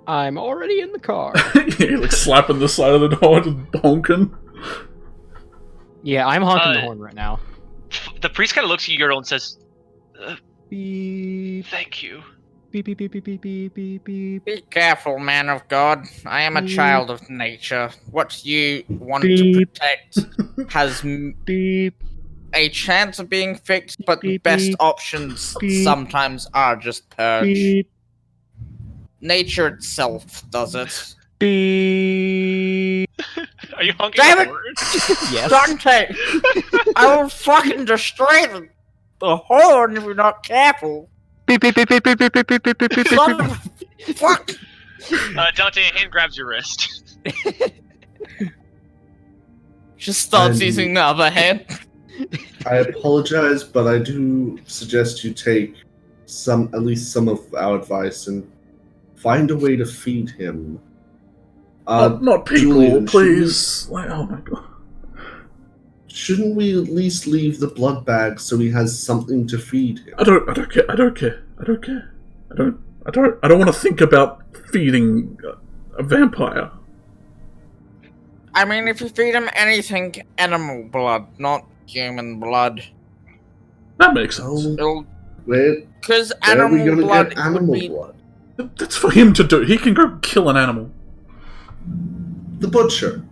I'm already in the car. You're like slapping the side of the door, just honking. Yeah, I'm honking the horn right now. The priest kind of looks at you, Yordle, and says, Beep, "Thank you." beep, beep, beep, beep, beep, beep, beep, beep. Be careful, man of God. I am a Beep. child of nature. What you want to Beep. protect has Beep. a chance of being fixed, but the Beep, best beep. options Beep. sometimes are just purge. Beep. Nature itself does it. Beep. Are you honking Damn the it! horn? Yes. Dante! I will fucking destroy the horn if you're not careful. Beep, beep, beep, beep, beep, beep, beep, beep, beep, beep, beep, Son beep. of a fuck! Dante, a hand grabs your wrist. Just starts And- using the other hand. I apologize, but I do suggest you take at least some of our advice and find a way to feed him. Not people, Julian, please. Like, oh my god. Shouldn't we at least leave the blood bag so he has something to feed him? I don't care. I don't want to think about feeding a vampire. I mean, if you feed him anything, animal blood, not human blood. That makes sense. Oh, where Because are we animal gonna blood get animal would be... blood? That's for him to do. He can go kill an animal. The butcher.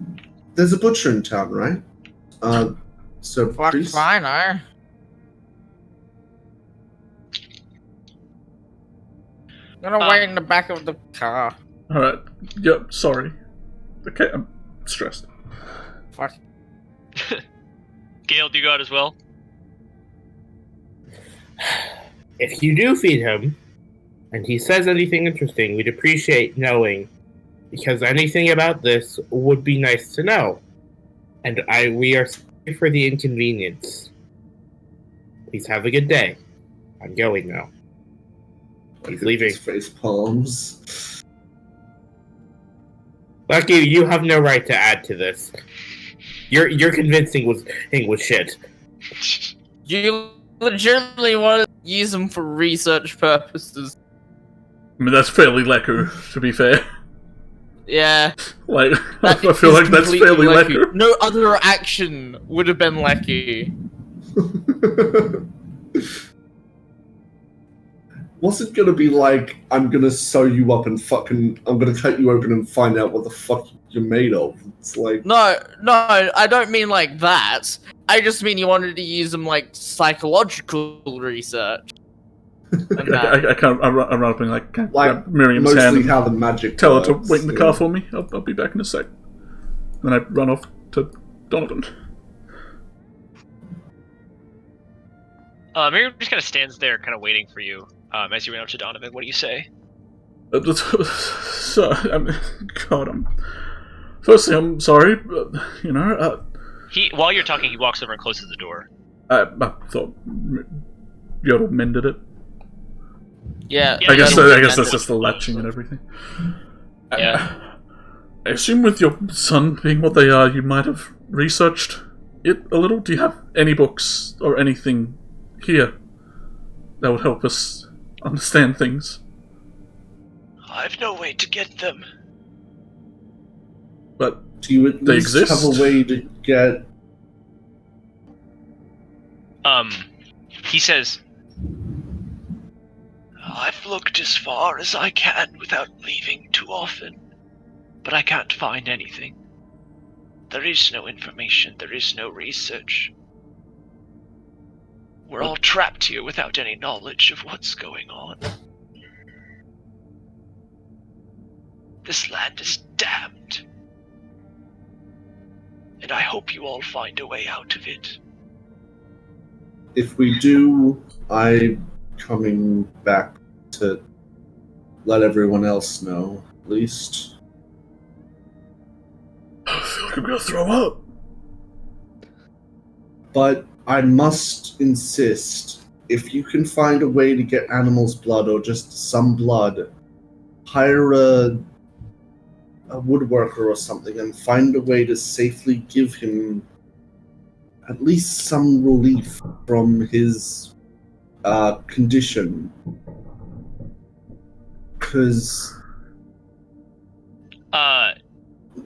There's a butcher in town, right? So Fuck priest- fine, eh? I'm gonna wait in the back of the car. Alright. Yep, sorry. Okay, I'm stressed. Fuck. Gale, do you go out as well? If you do feed him, and he says anything interesting, we'd appreciate knowing, because anything about this would be nice to know. And we are sorry for the inconvenience. Please have a good day. I'm going now. He's leaving. His face palms. Lucky, you have no right to add to this. Your convincing was shit. You legitimately want to use them for research purposes. I mean, that's fairly lekker, to be fair. Yeah. Like, that I feel is like that's completely fairly lucky. lekker. No other action would have been lucky. What's it gonna be like? I'm gonna sew you up and I'm gonna cut you open and find out what the fuck you're made of. It's like, No, I don't mean like that. I just mean you wanted to use them like psychological research. And that. I can't. I run up and like grab Miriam's mostly hand and how the magic tell her to works, wait in the yeah. car for me. I'll be back in a sec. Then I run off to Donovan. Miriam just kind of stands there, kind of waiting for you. As you run up to Donovan, what do you say? So, firstly, I'm sorry. While you're talking, he walks over and closes the door. I thought Yodel mended it. Yeah. Yeah, I guess Yodel that's mended just the it. latching and everything. Yeah. I assume with your son being what they are, you might have researched it a little. Do you have any books or anything here that would help us understand things? I've no way to get them. But do you at they least exist? have a way to get? He says, I've looked as far as I can without leaving too often, but I can't find anything. There is no information, there is no research. We're all trapped here without any knowledge of what's going on. This land is damned. And I hope you all find a way out of it. If we do, I'm coming back to let everyone else know, at least. I feel like I'm gonna throw up. But I must insist, if you can find a way to get animal's blood or just some blood, hire a woodworker or something and find a way to safely give him at least some relief from his condition. Because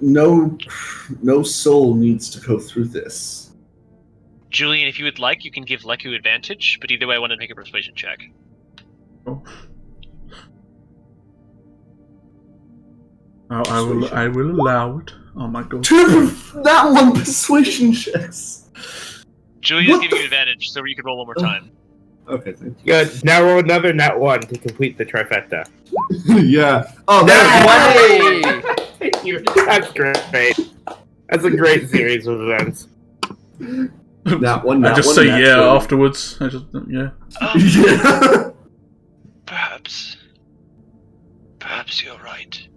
no soul needs to go through this. Julian, if you would like, you can give Leku advantage, but either way, I want to make a persuasion check. Oh. I will allow it. Oh my god. That one persuasion checks. Julian's What giving the you advantage, so you can roll one more time. Okay, thank Good. Now roll another nat 1 to complete the trifecta. you. Yeah. Oh, that Hey! That's great. That's a great series of events. That one. I just say yeah afterwards. I just yeah. Yeah. Perhaps you're right.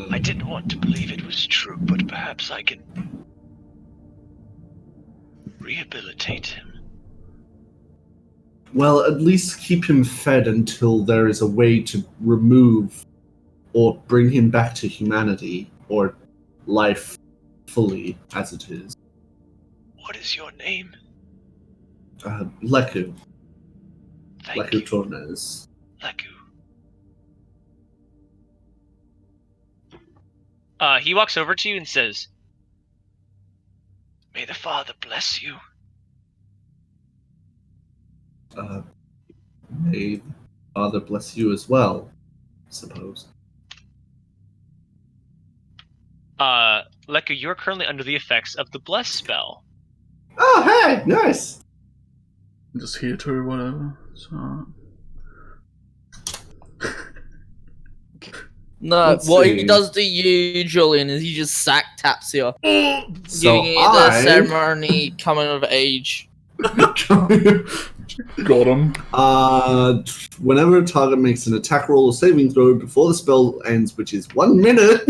I didn't want to believe it was true, but perhaps I can rehabilitate him. Well, at least keep him fed until there is a way to remove or bring him back to humanity or life fully as it is. What is your name? Leku. Thank Leku you, Tornes. Leku. He walks over to you and says, "May the Father bless you." May Father bless you as well, I suppose. Leku, you're currently under the effects of the bless spell. Oh, hey, nice. Just here too, whatever. So. No, Let's what see. he does to you, Julian, is he just sack taps you, So giving you the ceremony coming of age. Got him. Whenever a target makes an attack roll or saving throw before the spell ends, which is 1 minute,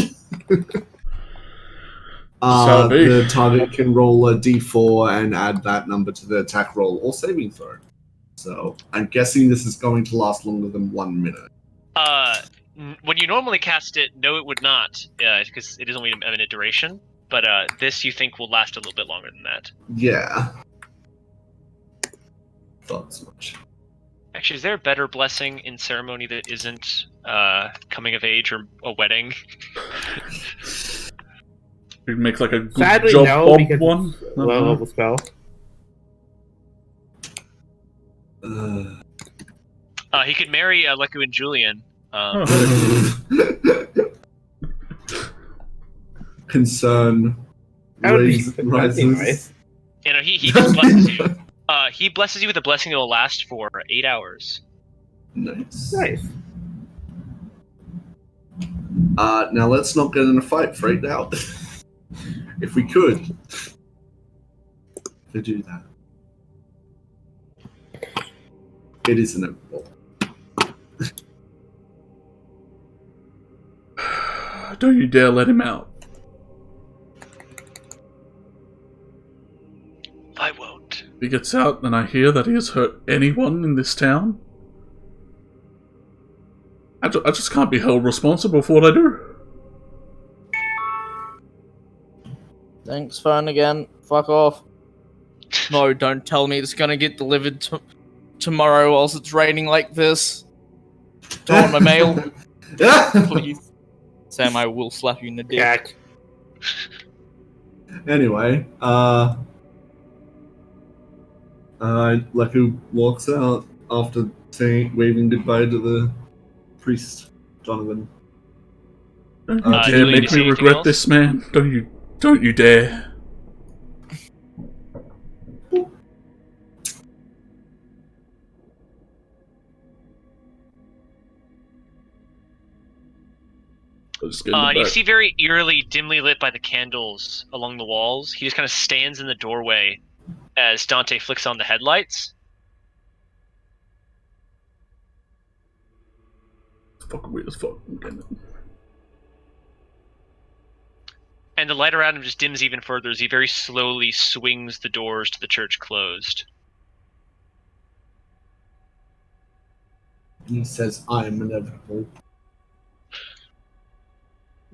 the target can roll a d4 and add that number to the attack roll or saving throw. So I'm guessing this is going to last longer than 1 minute. When you normally cast it, no, it would not, because it is only a minute duration. But this, you think, will last a little bit longer than that. Yeah. Thought as much. Actually, is there a better blessing in ceremony that isn't coming of age or a wedding? You'd make like a good Sadly, job no, Bob because one. it's a low level spell. He could marry Leku and Julian. Concern That would be rises. nice. You know, he just blesses you. He blesses you with a blessing that will last for 8 hours. Nice. Nice. Now let's not get in a fight right now. If we could do that. It is inevitable. Don't you dare let him out. I won't. If he gets out and I hear that he has hurt anyone in this town, I just can't be held responsible for what I do. Thanks, phone again. Fuck off. No, don't tell me it's gonna get delivered tomorrow whilst it's raining like this. Don't want my mail. Please. Sam, I will slap you in the dick. Jack. Anyway, Leku walks out after waving goodbye to the priest, Donovan. Don't you dare Julie, make you see me anything regret else? this, man. Don't you dare. You see very eerily, dimly lit by the candles along the walls. He just kind of stands in the doorway as Dante flicks on the headlights. It's fucking weird as fuck. And the light around him just dims even further as he very slowly swings the doors to the church closed. He says, "I'm inevitable."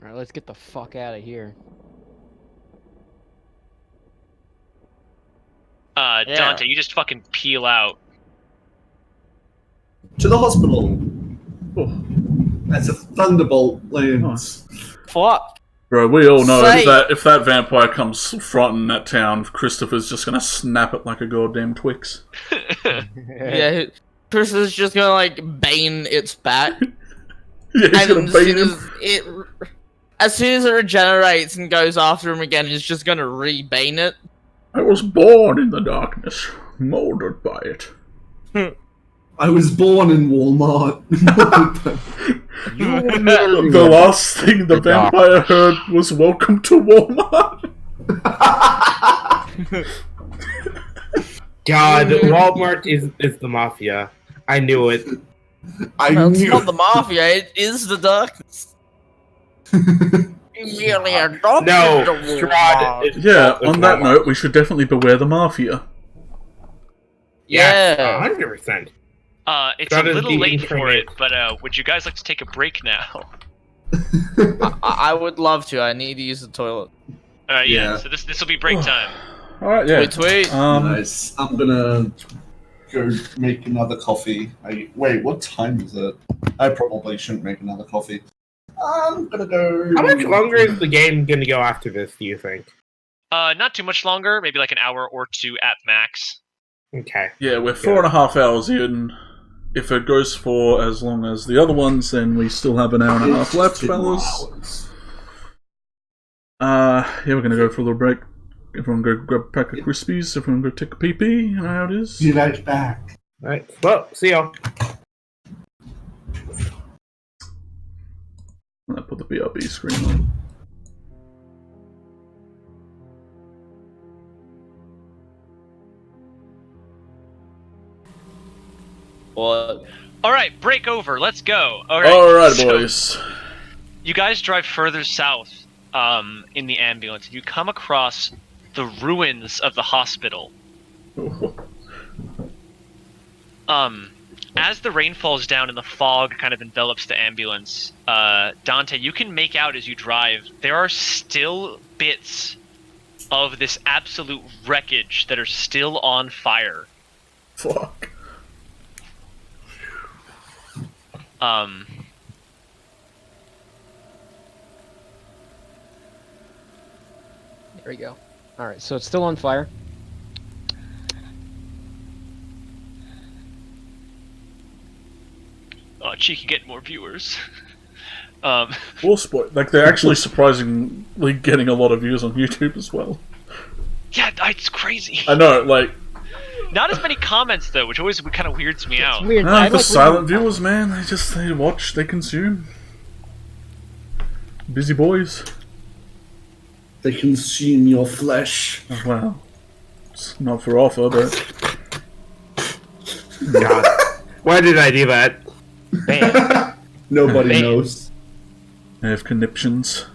Alright, let's get the fuck out of here. Dante, you just fucking peel out. To the hospital. Oh, As a thunderbolt lands. Fuck. bro, we all know Say- if that vampire comes fronting that town, Christopher's just gonna snap it like a goddamn Twix. Yeah, Chris is just gonna like bane its bat, Yeah, he's and gonna bait him. as soon as it regenerates and goes after him again, he's just gonna rebane it. I was born in the darkness, molded by it. I was born in Walmart. The last thing the vampire heard was "Welcome to Walmart." God, Walmart is the mafia. I knew it. Well, it's knew not the mafia; it is the darkness. You merely adopted No, the Strahd Walmart. is Yeah, with on that Walmart. note, we should definitely beware the mafia. Yeah. 100%. It's That a is little the late for it, incarnate. but would you guys like to take a break now? I would love to. I need to use the toilet. Alright, yeah. Yeah. So this will be break time. Alright, yeah. Tweet. Nice. I'm gonna go make another coffee. Wait, what time is it? I probably shouldn't make another coffee. I'm gonna go. How much longer is the game going to go after this, do you think? Not too much longer, maybe like an hour or two at max. Okay. Yeah, we're 4.5 hours in. If it goes for as long as the other ones, then we still have an hour and a half left, 2 more fellas. hours. Yeah, we're gonna go for a little break. Everyone go grab a pack of Crispies, everyone go take a pee-pee, you know how it is. Be right back. Alright. Well, see y'all. And I put the BRB screen on. What? Alright, break over, let's go. Alright, Alright, so boys. you guys drive further south in the ambulance, and you come across the ruins of the hospital. As the rain falls down and the fog kind of envelops the ambulance, Dante, you can make out as you drive, there are still bits of this absolute wreckage that are still on fire. Fuck. There we go. Alright, so it's still on fire. Cheeky getting more viewers. Full sport. Like, they're actually surprisingly getting a lot of views on YouTube as well. Yeah, it's crazy. I know, like, Not as many comments though, which always kind of weirds me out. It's weird. the I like silent reading- viewers, man, they watch, they consume. Busy boys. They consume your flesh. Oh, wow. It's not for offer, but... God. Why did I do that? Bam. Nobody Man. knows. They have conniptions.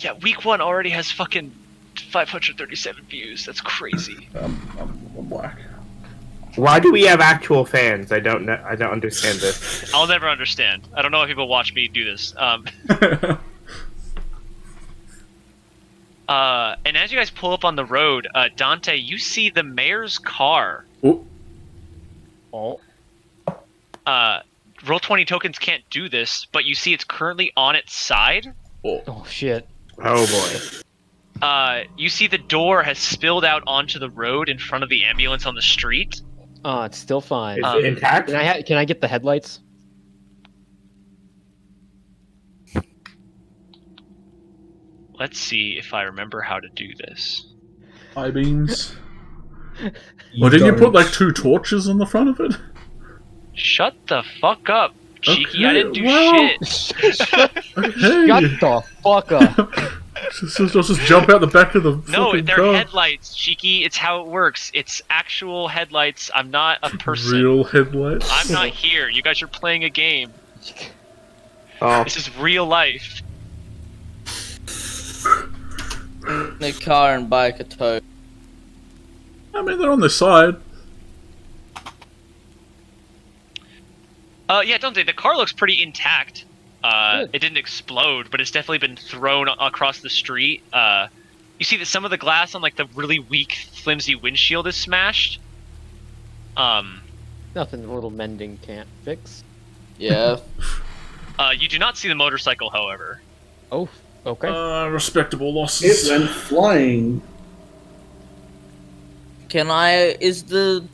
Yeah, week one already has fucking 537 views. That's crazy. I'm black. Why do we have actual fans? I don't know. I don't understand this. I'll never understand. I don't know why people watch me do this. And as you guys pull up on the road, Dante, you see the mayor's car. Oh, Oh. Roll 20 tokens can't do this, but you see it's currently on its side. Oh shit. Oh boy. You see the door has spilled out onto the road in front of the ambulance on the street. Oh, it's still fine. Is it intact? Can I get the headlights? Let's see if I remember how to do this. I-beams. Well, didn't you put, like, 2 torches on the front of it? Shut the fuck up, Cheeky. I Okay, didn't do well- shit. Shut Hey! the fuck up. Just jump out the back of the No, fucking they're car. headlights, Cheeky. It's how it works. It's actual headlights. I'm not a person. Real headlights. I'm not here. You guys are playing a game. Oh. This is real life. The car and bike are towed. I mean, they're on the side. Yeah, Dante, the car looks pretty intact. Good. It didn't explode, but it's definitely been thrown across the street. You see that some of the glass on like the really weak, flimsy windshield is smashed. Nothing a little mending can't fix. Yeah. You do not see the motorcycle, however. Oh, okay. Respectable losses. It went flying. Is the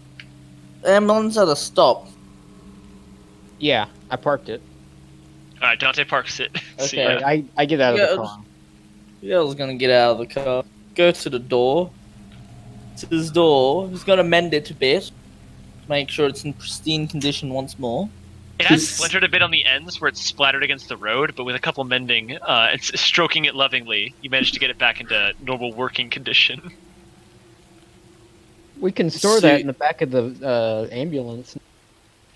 ambulance at a stop? Yeah, I parked it. All right, Dante parks it. See Okay. ya. I get out of Yeah, the car. Yeah, I was gonna get out of the car. Go to the door. To his door. He's gonna mend it a bit. Make sure it's in pristine condition once more. It has splintered a bit on the ends where it's splattered against the road, but with a couple mending, it's stroking it lovingly. You managed to get it back into normal working condition. We can store that in the back of the ambulance.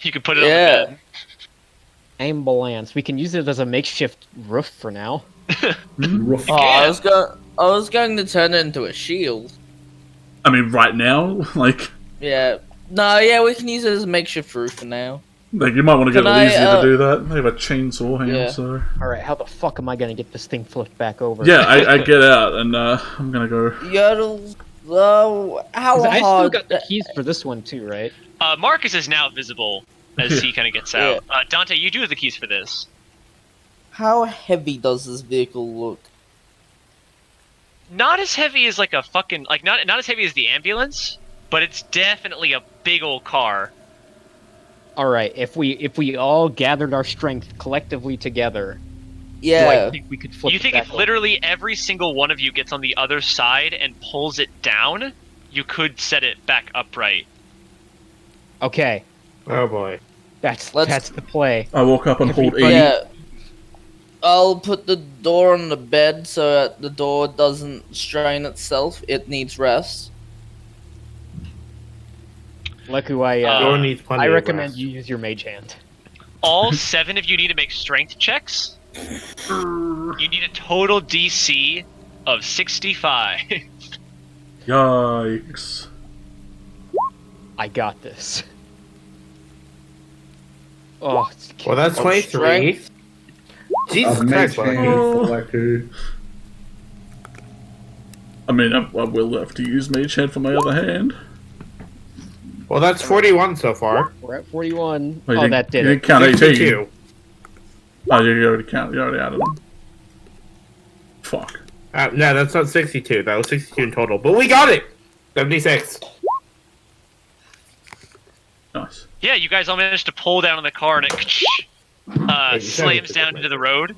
You can put it on the bed. Ambulance. We can use it as a makeshift roof for now. Rough. Oh, I was going to turn it into a shield. I mean, right now, like Yeah. No, yeah, we can use it as a makeshift roof for now. you might want to get Can a easier I, to do that. They have a chainsaw hand, Yeah. so... Alright, how the fuck am I gonna get this thing flipped back over? Yeah, I get out, and I'm gonna go... Yodel, how I still hard? got the keys for this one too, right? Marcus is now visible as he kind of gets out. Dante, you do have the keys for this. How heavy does this vehicle look? Not as heavy as like a fucking not as heavy as the ambulance, but it's definitely a big old car. Alright, if we all gathered our strength collectively together, do Yeah. I think we could flip You it think back if over? literally every single one of you gets on the other side and pulls it down, you could set it back upright. Okay, Oh boy. that's Let's- the play. I walk up and hold E. Yeah. I'll put the door on the bed so that the door doesn't strain itself. It needs rest. Like who I Door needs plenty I of recommend rest. you use your mage hand. All 7 of you need to make strength checks. You need a total DC of 65. Yikes. I got this. Oh, it's Well, that's 23. Strength. Jesus I've made Christ, hand buddy. for like who? I mean, I will have to use mage hand for my other hand. Well, that's 41 so far. we're at 41. Oh, you Oh, didn't- that did you it. didn't count 18. 62. Oh, you already count. You already added them. Fuck. No, that's not 62. That was 62 in total. But we got it! 76. Nice. Yeah, you guys all managed to pull down on the car and it slams down into the road.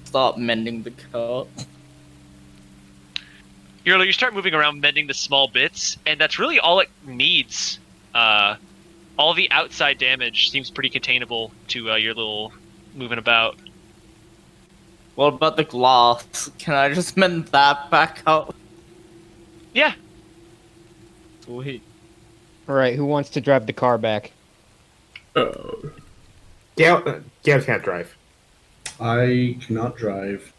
Start mending the car. You start moving around, mending the small bits, and that's really all it needs. All the outside damage seems pretty containable to your little moving about. What about the glass? Can I just mend that back up? Yeah. Sweet. Alright, who wants to drive the car back? Oh. Gail can't drive. I cannot drive.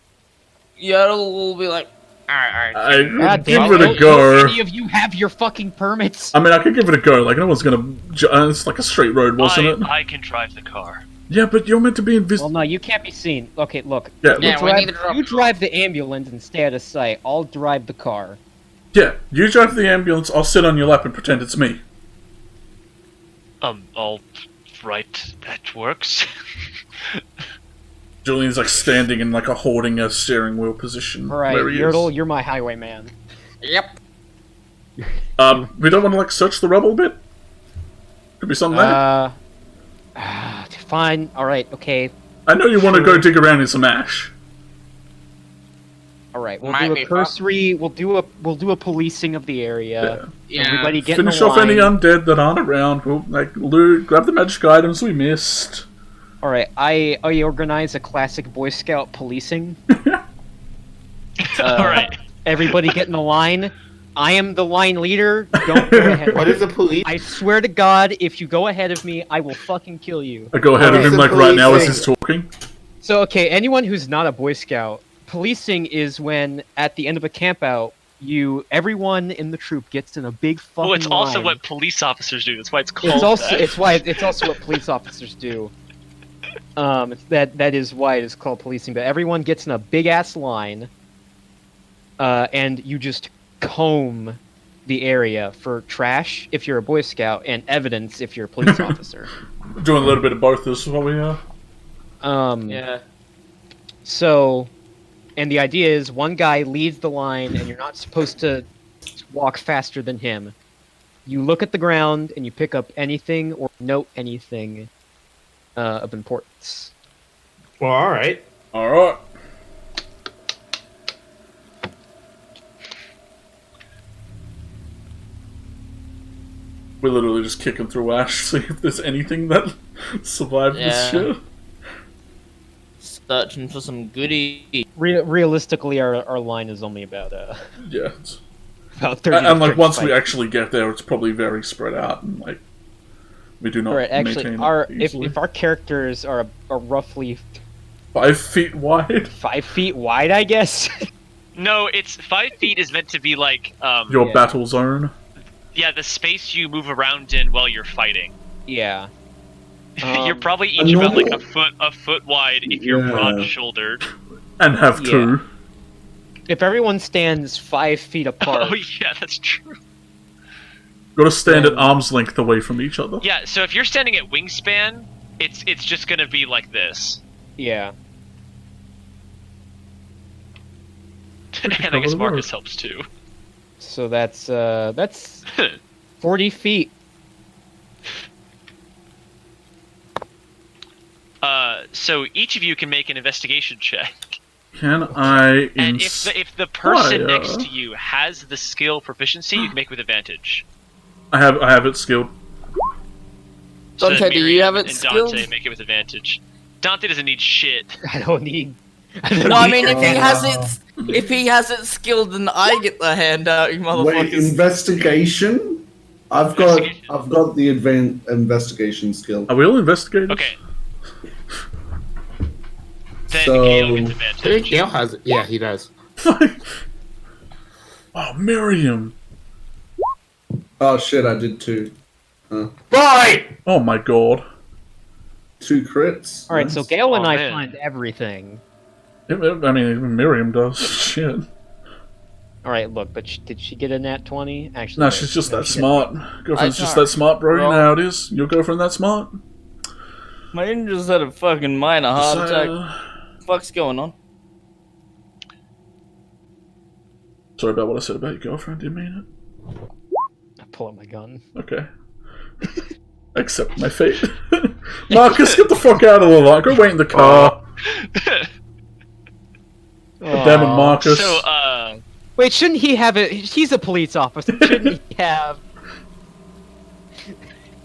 Yodel will be like, alright. I God give damn it a don't go. any of you have your fucking permits? I mean, I could give it a go. Like, no one's gonna... It's like a straight road, wasn't it? I can drive the car. Yeah, but you're meant to be Well, invisible. no, you can't be seen. Okay, look. Yeah, Yeah, we need to drop- You drive the ambulance and stay out of sight. I'll drive the car. yeah, you drive the ambulance, I'll sit on your lap and pretend it's me. All right, that works. Julian's like standing in like a holding a steering wheel position. Alright, where he Yertle, is. you're my highwayman. Yep. We don't want to like search the rubble a bit? Could be something there. Fine. Alright, okay. I know you want to go dig around in some ash. Alright, we'll Might do be a fun. cursory, we'll do a policing of the area. Yeah. Everybody get Finish in a off any line. undead that aren't around. We'll like loot, grab the magic items we missed. Alright, I organize a classic Boy Scout policing. Alright. Everybody get in a line. I am the line leader. Don't go ahead of What me. is the police? I swear to God, if you go ahead of me, I will fucking kill you. I go ahead of Alright, him so like right now as policing. he's talking. So, okay, anyone who's not a Boy Scout, policing is when, at the end of a campout, everyone in the troop gets in a big fucking Oh, it's also line. what police officers do. That's why it's called It's also that. it's also what police officers do. That is why it is called policing. But everyone gets in a big ass line, and you just comb the area for trash if you're a Boy Scout and evidence if you're a police officer. Doing a little bit of both. This is what we are. Yeah. So, and the idea is one guy leads the line, and you're not supposed to walk faster than him. You look at the ground and you pick up anything or note anything of importance. Well, all right. All right. We're literally just kicking through ash, see if there's anything that survived this Yeah. shit. Searching for some goodies. Realistically, our line is only about Yeah. about 30. And like once we actually. actually get there, it's probably very spread out, and like we do not All right, actually, maintain our it easily. if our characters are roughly 5 feet wide. 5 feet wide, I guess. No, it's 5 feet is meant to be like Your Yeah. battle zone. yeah, the space you move around in while you're fighting. Yeah. You're probably each about like normal- a foot wide if you're Yeah. broad-shouldered. And have Yeah. 2. If everyone stands 5 feet apart, Oh yeah, that's true. Gotta stand at Then- arm's length away from each other. Yeah, so if you're standing at wingspan, it's just gonna be like this. yeah. And I cover guess the Marcus road. helps too. So that's 40 feet. So each of you can make an investigation check. Can I And if the person Inspire? next to you has the skill proficiency, you can make with advantage. I have it skilled. So Dante, do you Miriam have it and skilled? Dante make it with advantage. Dante doesn't need shit. I don't need. No, I mean if he has Uh, it, if he has it skilled, then I get the handout, you Wait, motherfuckers. investigation? I've got the advanced investigation skill. Are we all investigators? Okay. Then So- Gale gets I think advantage. Gale has it. Yeah, he does. Oh, Miriam. Oh shit, I did 2. Right! Oh my god. 2 crits. All right, so Nice. Gale and Oh, I man. find everything. I mean, even Miriam does. Shit. All right, look, but did she get a nat 20? Actually, No, wait, she's just no, that she smart. Girlfriend's I just can't that smart, bro. You roll. know how it is. Your girlfriend that smart? My ninja's had a fucking minor heart attack. So- Fuck's going on? Sorry about what I said about your girlfriend. Didn't mean I pull out my gun. it. Okay. Accept my fate. Marcus, get the fuck out of the line. Go wait in the car. Damn it, Marcus. So, Wait, shouldn't he have it? He's a police officer. Shouldn't he have?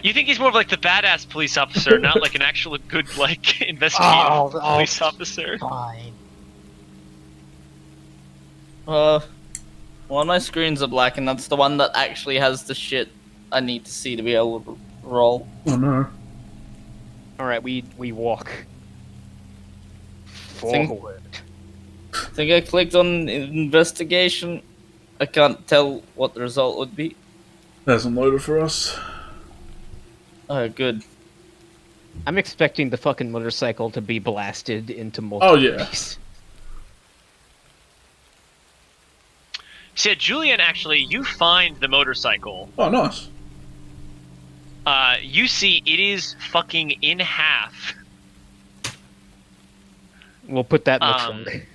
you think he's more of like the badass police officer, not like an actual good, like, investigative Oh, police officer? Fine. One of my screens are black, and that's the one that actually has the shit I need to see to be able to roll. Oh no. All right, we walk Think- forward. I think I clicked on investigation. I can't tell what the result would be. That hasn't loaded for us. Oh, good. I'm expecting the fucking motorcycle to be blasted into multiple. Oh yeah. pieces. So, yeah, Julian, actually, you find the motorcycle. Oh nice. You see it is fucking in half. We'll put that in the Um, trunk.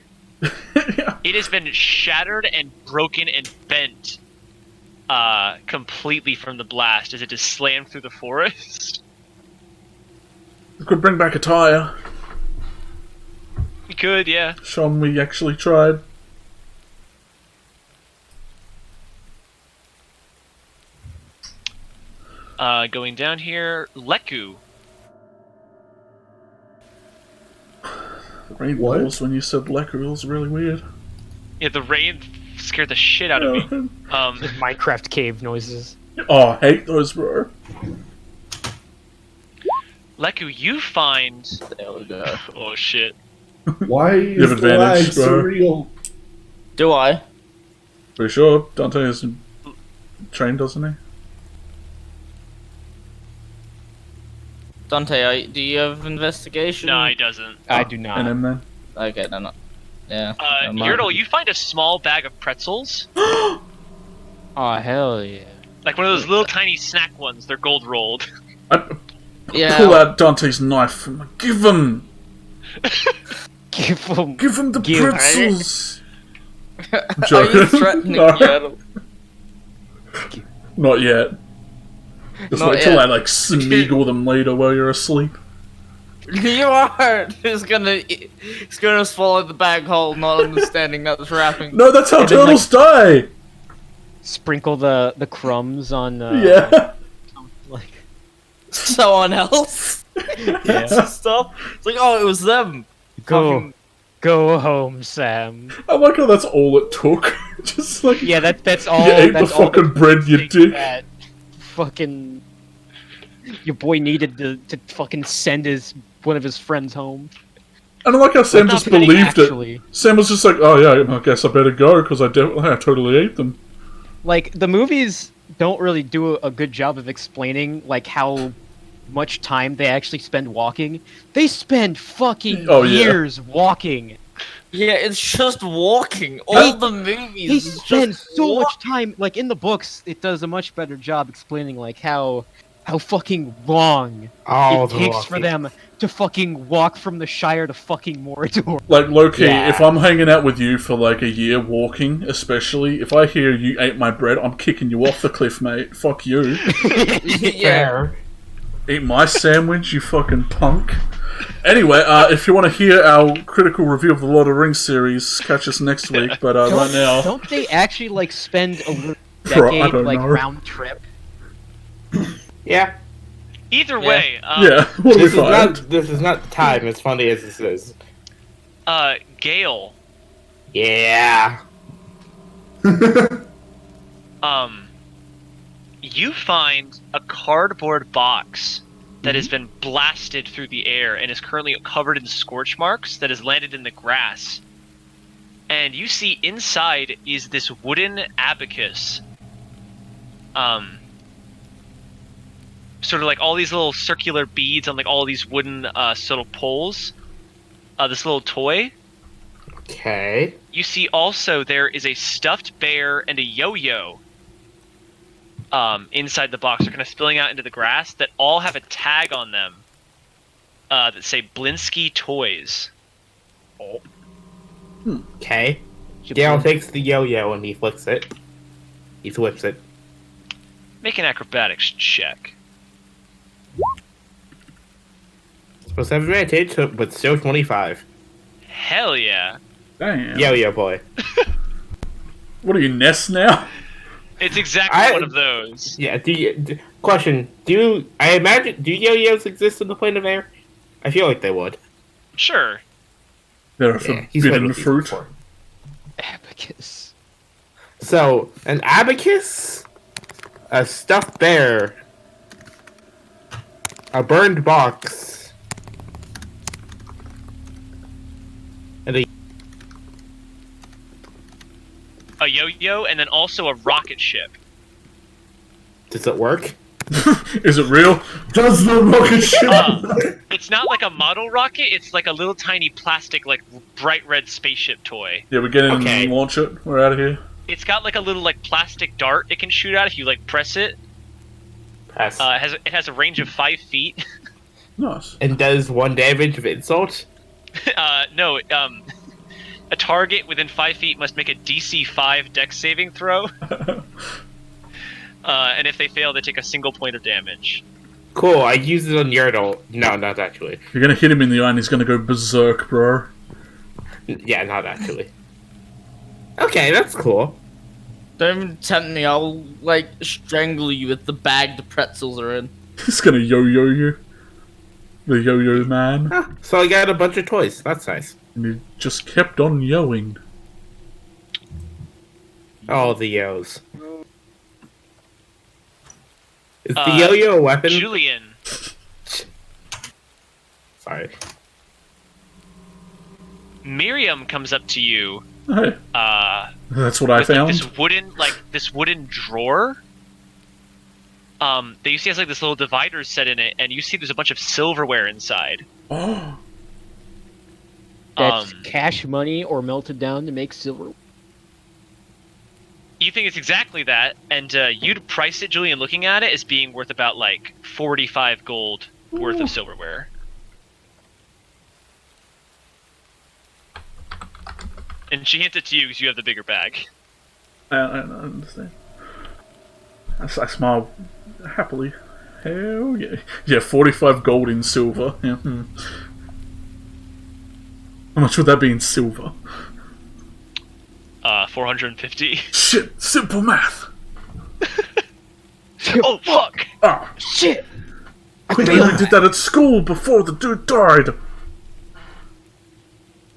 Yeah. It has been shattered and broken and bent completely from the blast as it just slammed through the forest. We could bring back a tire. You could, yeah. Show them we actually tried. Going down here, Leku. The rain What? balls when you said Leku was really weird. Yeah, the rain scared the shit out of me. Minecraft cave noises. Oh, I hate those, bro. Leku, you find. There we go. Oh shit. Why You have is the lag advantage, so bro. real? Do I? Pretty sure Dante is trained, doesn't he? Dante, do you have investigation? No, he doesn't. I do not. And him then. Okay, no, no. Yeah. never mind. Yurdle, you find a small bag of pretzels. Oh hell yeah! Like one of those little tiny snack ones. They're gold rolled. I Yeah. pull out Dante's knife. I'm like, give him Give him. the Give- pretzels. I'm Are you joking. threatening No, Yertle? not yet. Just Not wait till yet. I like smeagol them later while you're asleep. You are. He's gonna swallow the bag whole, not understanding that it's wrapping. No, that's how And then, turtles die. Sprinkle the crumbs on. Yeah. Like. Someone else. Yeah. Stuff. It's like, oh, it was them. Go. Go home, Sam. I like how that's all it took. Just like Yeah, that's all. you ate the that's all fucking bread, you thing dick. that fucking your boy needed to fucking send one of his friends home. And I like how Sam Not just many, believed actually. it. Sam was just like, "Oh yeah, I guess I better go because I totally ate them." Like the movies don't really do a good job of explaining like how much time they actually spend walking. They spend fucking Oh, yeah. years walking. Yeah, it's just walking. All the movies. He is spends just so walk- much time. Like in the books, it does a much better job explaining like how fucking long All it the takes for walking. them to fucking walk from the Shire to fucking Mordor. Like Loki, Yeah. if I'm hanging out with you for like a year walking, especially if I hear you ate my bread, I'm kicking you off the cliff, mate. Fuck you. Yeah. Fair. Eat my sandwich, you fucking punk. Anyway, if you want to hear our critical review of the Lord of the Rings series, catch us next week. But right now, Don't they actually like spend a little Bro, I decade don't like know. round trip? Yeah. Either Yeah. way, yeah, what do we find? This is not the time, as funny as this is. Gale, Yeah. you find a cardboard box that has been blasted through the air and is currently covered in scorch marks that has landed in the grass. And you see inside is this wooden abacus. Sort of like all these little circular beads on like all these wooden sort of poles. This little toy. Okay. You see also there is a stuffed bear and a yo-yo inside the box. They're kind of spilling out into the grass that all have a tag on them that say Blinsky Toys. Okay. Gale takes the yo-yo and he flicks it. He flips it. Make an acrobatics check. Supposed to have advantage, but still 25. Hell yeah. Damn. Yo-yo boy. What are you, Ness now? It's exactly I- one of those. Yeah, question. I imagine, do yo-yos exist in the plane of air? I feel like they would. Sure. They're Yeah, he's played forbidden with these fruit. before. Abacus. So, an abacus, a stuffed bear, a burned box, and A yo-yo and then also a rocket ship. does it work? Is it real? Does the rocket ship? It's not like a model rocket, it's like a little tiny plastic, like bright red spaceship toy. Yeah, we get in Okay. and launch it. We're out of here. It's got like a little like plastic dart it can shoot out if you like press it. Pass. It has a range of 5 feet. Nice. And does 1 damage of insult? No, a target within 5 feet must make a DC 5 Dex saving throw. And if they fail, they take a single point of damage. Cool, I use it on Yertle. No, not actually. You're gonna hit him in the eye and he's gonna go berserk, bro. Yeah, not actually. Okay, that's cool. Don't even tempt me. I'll like strangle you with the bag the pretzels are in. He's gonna yo-yo you. The yo-yo man. Huh, so I got a bunch of toys. That's nice. And he just kept on yoing. Oh, the yos. Is the yo-yo a weapon? Julian, Sorry. Miriam comes up to you. Hey, that's what I With like, found. this wooden drawer. That you see has like this little divider set in it, and you see there's a bunch of silverware inside. Oh, That's cash money or melted down to make silver. You think it's exactly that, and you'd price it, Julian, looking at it, as being worth about, like, 45 gold worth of silverware. And she hints it to you because you have the bigger bag. I understand. I smile happily. Hell yeah. Yeah, 45 gold in silver. Yeah. How much would that be in silver? 450. Shit, simple math. Oh, fuck! Ah, Shit! I only did that at school before the dude died.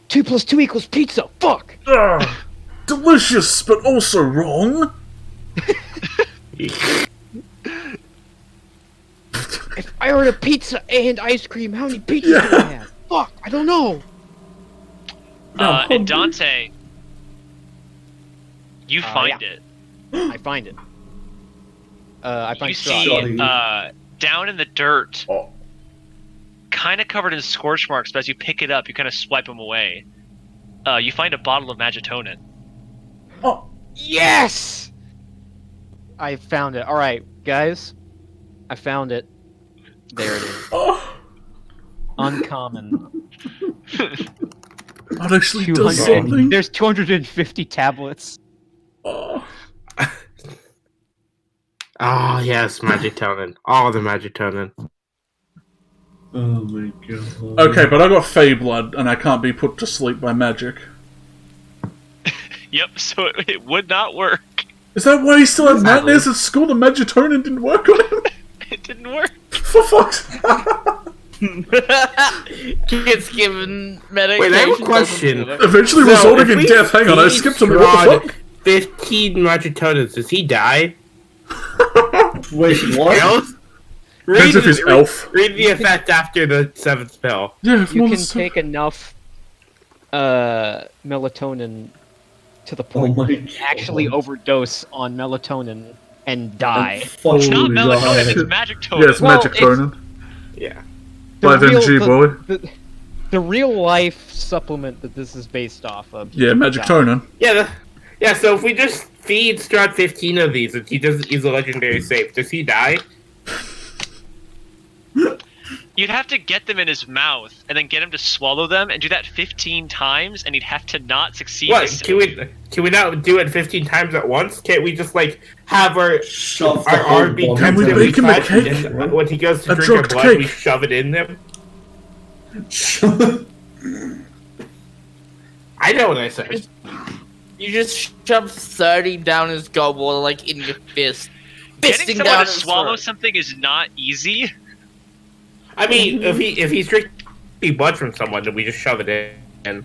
2 + 2 = pizza. Fuck! Ah, delicious, but also wrong. If I ordered a pizza and ice cream, how many pizzas do I have? Fuck! I don't know. And Dante, you find yeah. it. I find it. I find You Strahd. see, down in the dirt, Oh. kind of covered in scorch marks, but as you pick it up, you kind of swipe them away. You find a bottle of Magitonin. Oh. Yes! I found it. Alright, guys. I found it. There it is. Oh. Uncommon. That actually does 200. something. There's 250 tablets. Oh. Ah, yes, Magitonin. All the Magitonin. Oh my god. Okay, but I got Fey blood, and I can't be put to sleep by magic. Yep, so it would not work. Is that why he still had nightmares at school? The Magitonin didn't work on him? It didn't work. For fuck's sake. Gets given medication. Wait, I have a question. Eventually So, resulting if in we death. Hang on, I feed skipped something. What Strahd the fuck? 15 Magitonins, does he die? Wait, what? Else? Depends if he's elf. Read the effect after the 7th spell. Yeah, if You more can than take enough melatonin to the Oh point my where you god. can actually overdose on melatonin and die. It's not Holy melatonin, god. it's magic tonin. Yeah, it's Well, magic tonin. Yeah. 5mg, boy. The real life supplement that this is based off of. Yeah, magic tonin. Yeah, so if we just feed Strahd 15 of these, and he's a legendary safe, does he die? You'd have to get them in his mouth, and then get him to swallow them, and do that 15 times, and he'd have to not succeed. What? Can we not do it 15 times at once? Can't we just like have our Shove the our whole arm be body Can we down. bake him a touched, cake? and when he goes to A drink our drugged blood, we cake. shove it in them? I know what I said. You just shove 30 down his gobble, like in your fist. Getting Fisting someone down to his swallow throat. something is not easy. I mean, if he's drinking blood from someone, then we just shove it in.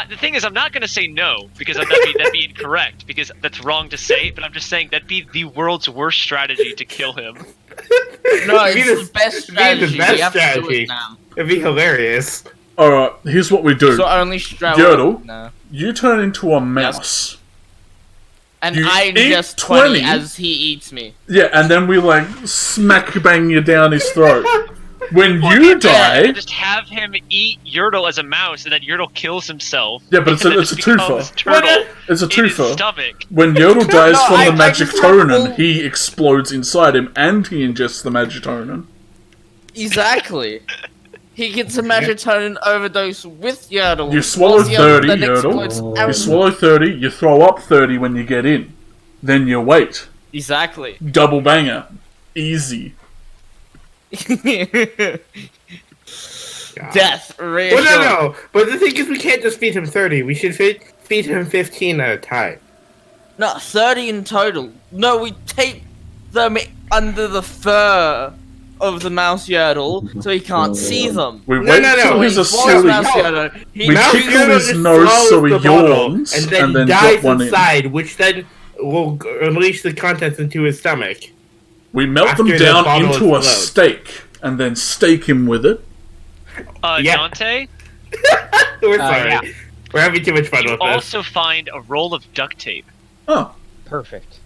The thing is, I'm not going to say no, because that'd be incorrect, because that's wrong to say, but I'm just saying that'd be the world's worst strategy to kill him. No, It'd be it's the best strategy. the best We have to do strategy. it now. It'd be hilarious. Alright, here's what we do. So only Strahd. Yodel. No. You turn into a mouse. And You I eat ingest 20 20 as he eats me. Yeah, and then we like smack bang you down his throat. When Or you you die, just have him eat Yertle as a mouse, and then Yertle kills himself. Yeah, but it's a- and then it's a just becomes twofer. Turtle it's a in his twofer. stomach. When Yodel dies No, from I- the I magic just have tonin, all- he explodes inside him, and he ingests the magic tonin. Exactly. He gets a melatonin overdose with Yodel. You swallow whilst 30, then Yodel. explodes You out. You swallow 30, you throw up 30 when you get in. Then you wait. Exactly. Double banger. Easy. Death. Well, Reassured. no. But the thing is, we can't just feed him 30. We should feed him 15 at a time. No, 30 in total. No, we tape them under the fur of the mouse Yodel so he can't see them. We No, wait no, no, till wait, he's a Swallows silly. mouse Yodel. He We Mouse tickle Yodel his just nose so swallows he the bottle, yawns, and then and then dies drop one in. inside, which then will unleash the contents into his stomach. We melt them After the down bottle into a explodes. steak, and then stake him with it. Yeah. Dante, We're sorry. yeah. We're having too much fun you with this. also find a roll of duct tape. Oh, Perfect.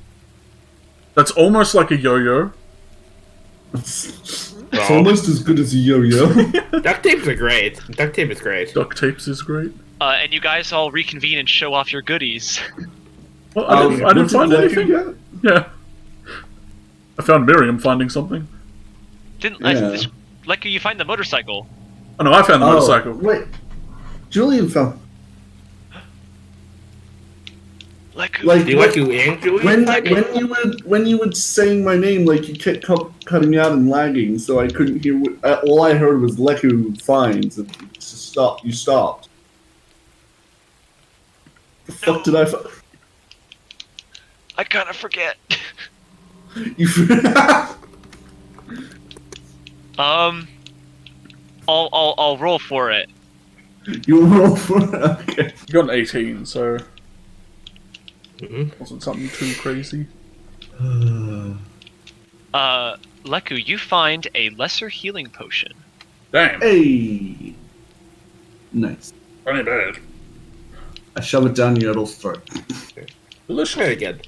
that's almost like a yo-yo. It's almost as good as a yo-yo. Duct tapes are great. Duct tape is great. Duct tapes is great. And you guys all reconvene and show off your goodies. Well, I didn't find anything. Yet? Yeah. I found Miriam finding something. Yeah. Like you find the motorcycle. Oh no, I found the motorcycle. Wait, Julian found. Like Do you like you and Julian? when you were saying my name, like you kept cutting out and lagging, so I couldn't hear. All I heard was Leku finds. And you stopped. The fuck did I? I kind of forget. You. I'll roll for it. You roll for it. Okay. You got an 18, so Mhm. wasn't something too crazy. Leku, you find a lesser healing potion. Damn, Hey. Nice. ain't bad. I shove it down Yodel's throat. Delicious. Very good.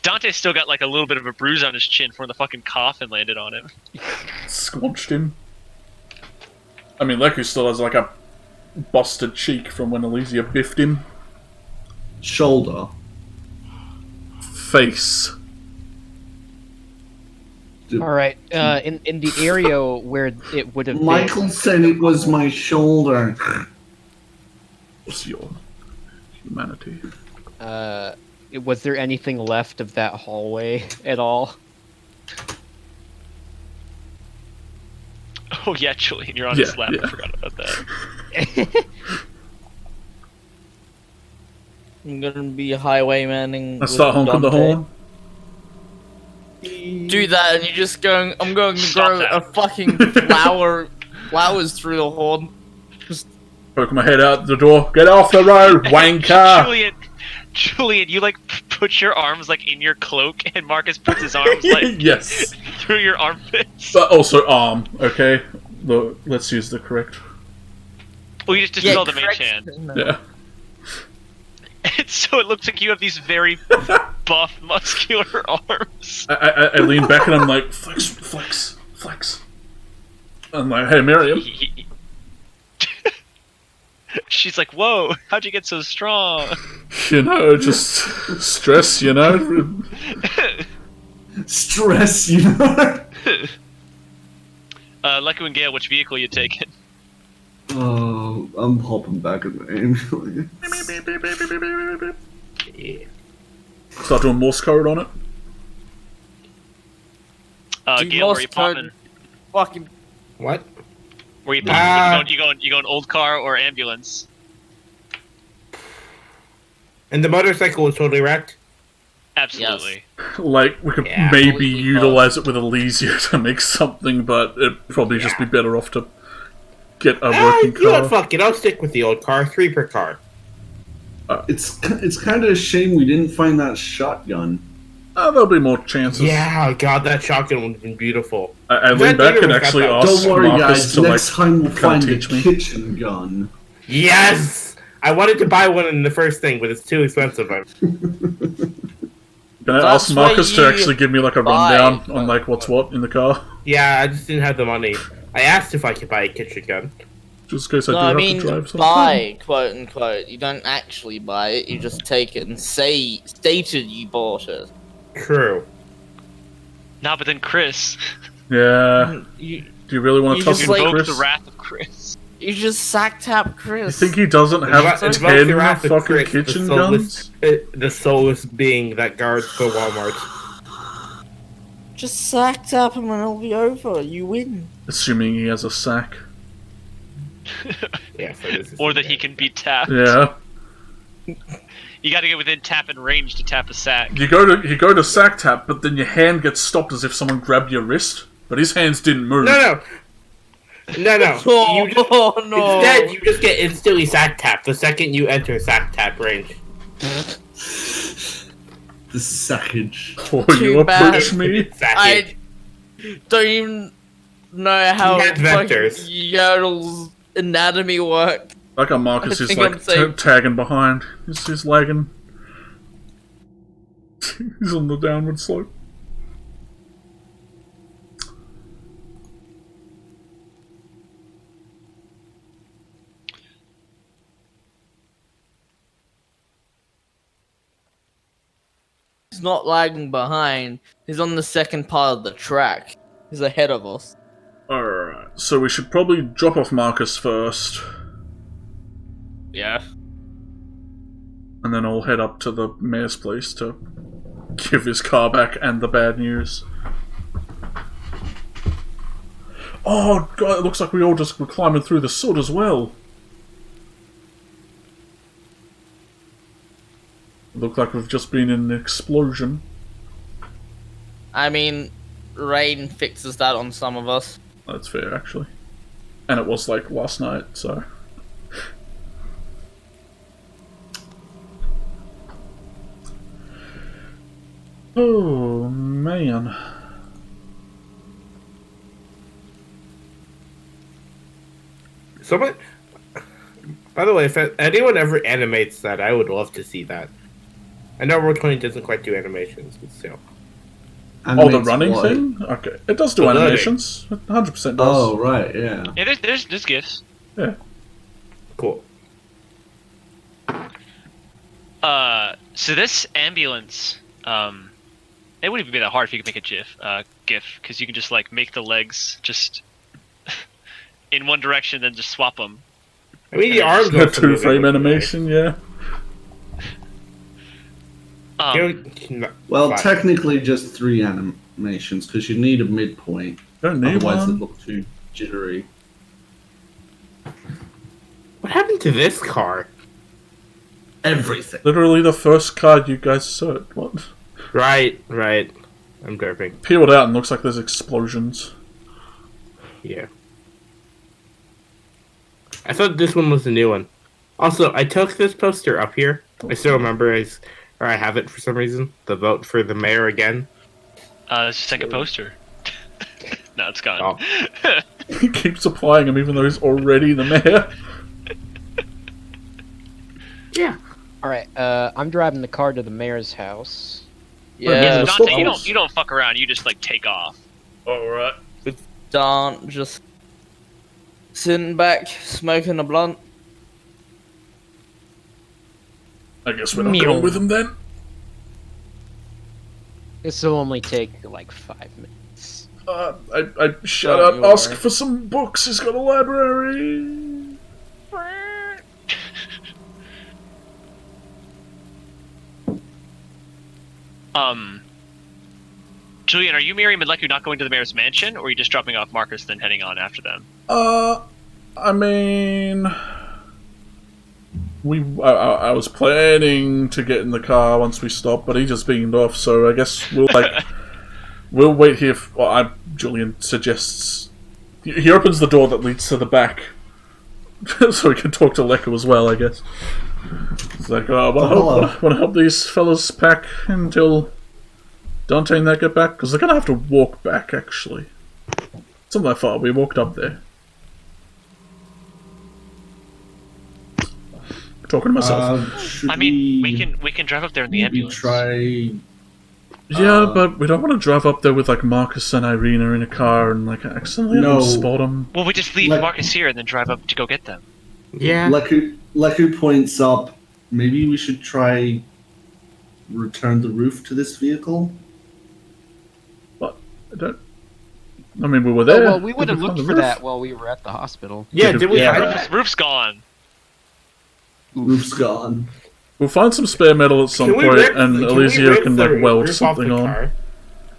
Dante's still got like a little bit of a bruise on his chin from the fucking coffin landed on him. Squanched him. I mean, Leku still has like a busted cheek from when Elysia biffed him. Shoulder. Face. All right. In the area where it would have Michael said it was my shoulder. What's your humanity? been, was there anything left of that hallway at all? Oh yeah, Julian, you're on Yeah, his lap. yeah. I forgot about that. I'm gonna be highwaymaning. I start with honking the Dante. horn. Do that, and you just going. I'm going to Stop grow that. a fucking flowers through the horn. Just Poke my head out the door. Get off the road, wanker! Julian, you like put your arms like in your cloak, and Marcus puts his arms like Yes. through your armpits. But also arm, okay? Let's use the correct. Well, you just spell the mage correct. hand. No. Yeah. And so it looks like you have these very buff, muscular arms. I lean back and I'm like, flex, flex, flex. I'm like, hey, Miriam. She's like, "Whoa, how'd you get so strong?" You know, just stress, you know? Stress, you know? Leku and Gale, which vehicle you taking? Oh, I'm hopping back in the ambulance. Start doing Morse code on it. Do Gale, where Morse you code- popping? Fucking. What? Where you popping? You going old car or ambulance? And the motorcycle was totally wrecked? Absolutely. Like, we could Yeah, maybe believe me, utilize it with Elysia to make something, but it'd probably just be better off to get a working You know car. what, fuck it, I'll stick with the old car, 3 per car. It's kind of a shame we didn't find that shotgun. There'll be more chances. Yeah, god, that shotgun would have been beautiful. I lean back and actually ask Don't worry, Marcus guys. to, Next like, time we'll come find a teach me. kitchen gun. Yes! I wanted to buy one in the first thing, but it's too expensive. Can I That's ask Marcus why to you actually give me, like, a buy- rundown on, like, what's what in the car? Yeah, I just didn't have the money. I asked if I could buy a kitchen gun. Just in case I No, do I have mean to drive something. buy, quote unquote. You don't actually buy it. You just take it and stated you bought it. True. Nah, but then Chris. Yeah. You, Do you really want You to talk just, to like- Invoke Chris? the wrath of Chris. you just sack tap You Chris. think he doesn't have It's 10 about the wrath of fucking Chris, kitchen the guns? soulless, the soulless being that guards the Walmart. Just sack tap him and it'll be over. You win. Assuming he has a sack. Yeah, so this is Or that he can be tapped. Yeah. You gotta get within tapping range to tap a sack. You go to sack tap, but then your hand gets stopped as if someone grabbed your wrist. But his hands didn't move. No. Oh, You just, no. Instead, you just get instantly sack tap the second you enter sack tap range. The sackage. Oh, Too you bad. approach me? Sackage. I don't even know how He had fucking vectors. Yodel's anatomy works. Like a Marcus I is think like I'm safe. tagging behind. He's lagging. He's on the downward slope. He's not lagging behind. He's on the second part of the track. He's ahead of us. Alright, so we should probably drop off Marcus first, Yeah. and then I'll head up to the mayor's place to give his car back and the bad news. Oh god, it looks like we all just were climbing through the soot as well. Look like we've just been in an explosion. I mean, rain fixes that on some of us. That's fair, actually. And it was like last night, so. Oh, man. Someone. By the way, if anyone ever animates that, I would love to see that. I know Roll20 doesn't quite do animations, but still. Oh, the Animates running what? thing? Okay. It does do The loading. animations. 100% does. Oh, right, yeah. Yeah, there's gifts. Yeah. Cool. So this ambulance, it wouldn't even be that hard if you could make a GIF, because you can just like make the legs just in one direction, then just swap them. I mean, the arms A are moving, 2-frame right? animation, yeah. Well, Fine. technically just 3 animations, because you need a midpoint. Don't need Otherwise it one. look too jittery. What happened to this car? Everything. Literally the first card you guys saw. What? Right. I'm derping. Peeled out and looks like there's explosions. Yeah. I thought this one was the new one. Also, I took this poster up here. I still remember I have it for some reason. The vote for the mayor again. It's the second poster. No, it's gone. Oh. He keeps applying him even though he's already the mayor. Yeah. Alright, I'm driving the car to the mayor's house. Yeah, Stop Dante, those. you don't fuck around. You just like take off. Alright. Don just sitting back, smoking a blunt. I guess we're not Meow. going with him then. This will only take like 5 minutes. I shut Don't up. you Ask worry. for some books. He's got a library. Julian, are you, Miri, and Midleku not going to the mayor's mansion, or are you just dropping off Marcus then heading on after them? I mean, I was planning to get in the car once we stopped, but he just beamed off. So I guess we'll we'll wait here. Julian suggests he opens the door that leads to the back, so we can talk to Leku as well. I guess it's like, want to help these fellas pack until Dante and that get back, because they're gonna have to walk back. Actually, it's not that far. We walked up there. Talking to myself. Should I mean, we can drive up there in the maybe ambulance. try. Yeah, but we don't want to drive up there with like Marcus and Irina in a car and like accidentally have No. them spot them. Well, we just leave Like- Marcus here and then drive up to go get them. Yeah. Leku points up. Maybe we should try return the roof to this vehicle. I mean, we were there. well, we would have Did looked find for the that roof? while we were at the hospital. Yeah, did we Yeah. find that? Roof's gone. Roof's gone. We'll find some spare metal at some Can we point, rip- and can we Elysia rip can the like weld roof off something the on. car?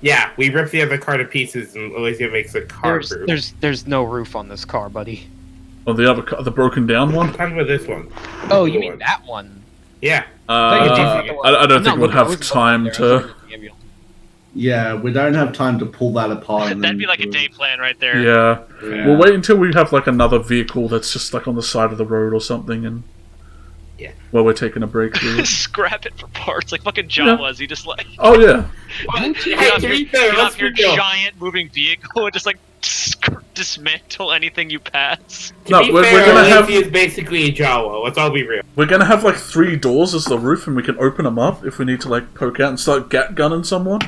Yeah, we rip the other car to pieces, and Elysia makes a car proof. There's no roof on this car, buddy. Or the other, the broken down one. I'm talking about this one. Oh, The you mean one. that one? Yeah. I don't I'm think not we'd looking- I have wasn't time looking there, I was to. looking at the ambulance. Yeah, we don't have time to pull that apart. and That'd then be like a do- day plan right there. Yeah, Yeah. we'll wait until we have like another vehicle that's just like on the side of the road or something, and Yeah. while we're taking a break. Scrap it for parts, like fucking Jawas. You just like Oh yeah, Hey, get off to your, be fair, get let's off your be real. giant moving vehicle and just like dismantle anything you pass. To No, be we're fair, gonna have- Elysia is basically a Jawa. Let's all be real. we're gonna have like 3 doors as the roof, and we can open them up if we need to like poke out and start gat gunning someone.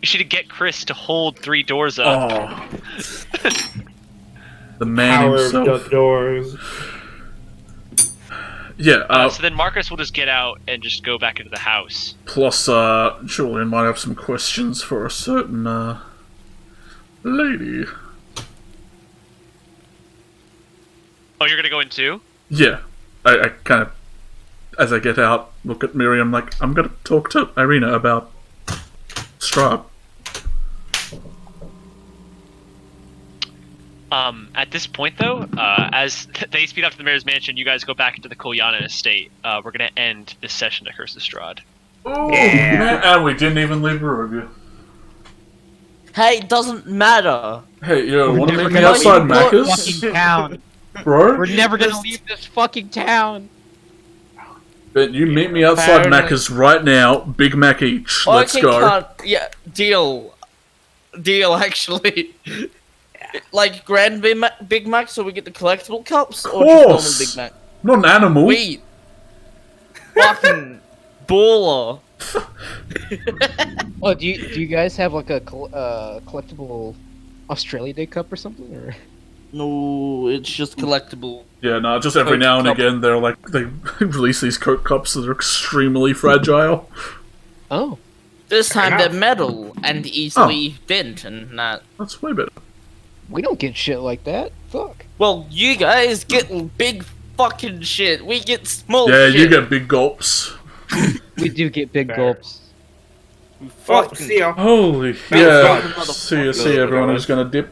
You should get Chris to hold 3 doors up. Oh, the man Power himself. of the doors. Yeah, So then Marcus will just get out and just go back into the house. plus, Julian might have some questions for a certain, lady. Oh, you're gonna go in too? Yeah. I kind of, as I get out, look at Miriam like, I'm gonna talk to Irina about Strahd. At this point, though, as they speed up to the mayor's mansion, you guys go back into the Kolyana estate. We're gonna end this session of Curse of Strahd. Oh, man, and we didn't even leave Barovia. Hey, it doesn't matter. Hey, yo, wanna never meet me gonna outside leave Macca's? Fucking town. Bro? We're never gonna leave this fucking town. But you meet me outside Apparently. Macca's right now, Big Mac each. Let's Okay, go. can't. Yeah, deal. Deal, actually. Like Grand Big Mac, so we get the collectible cups, or just normal Course. Big Mac? Not an animal. Wait. Fucking baller. Oh, do you guys have like a collectible Australia Day cup or something? Or No, it's just collectible. Yeah, no, just every Coke now and cup. again they release these Coke cups that are extremely fragile. oh, This time enough. they're metal and easily bent and not. That's way better. we don't get shit like that. Fuck. Well, you guys get big fucking shit. We get small Yeah, shit. you get big gulps. We do get big Fair. gulps. Well, Fucking- see ya. Holy, That was yeah. fun. See you, everyone who's gonna dip.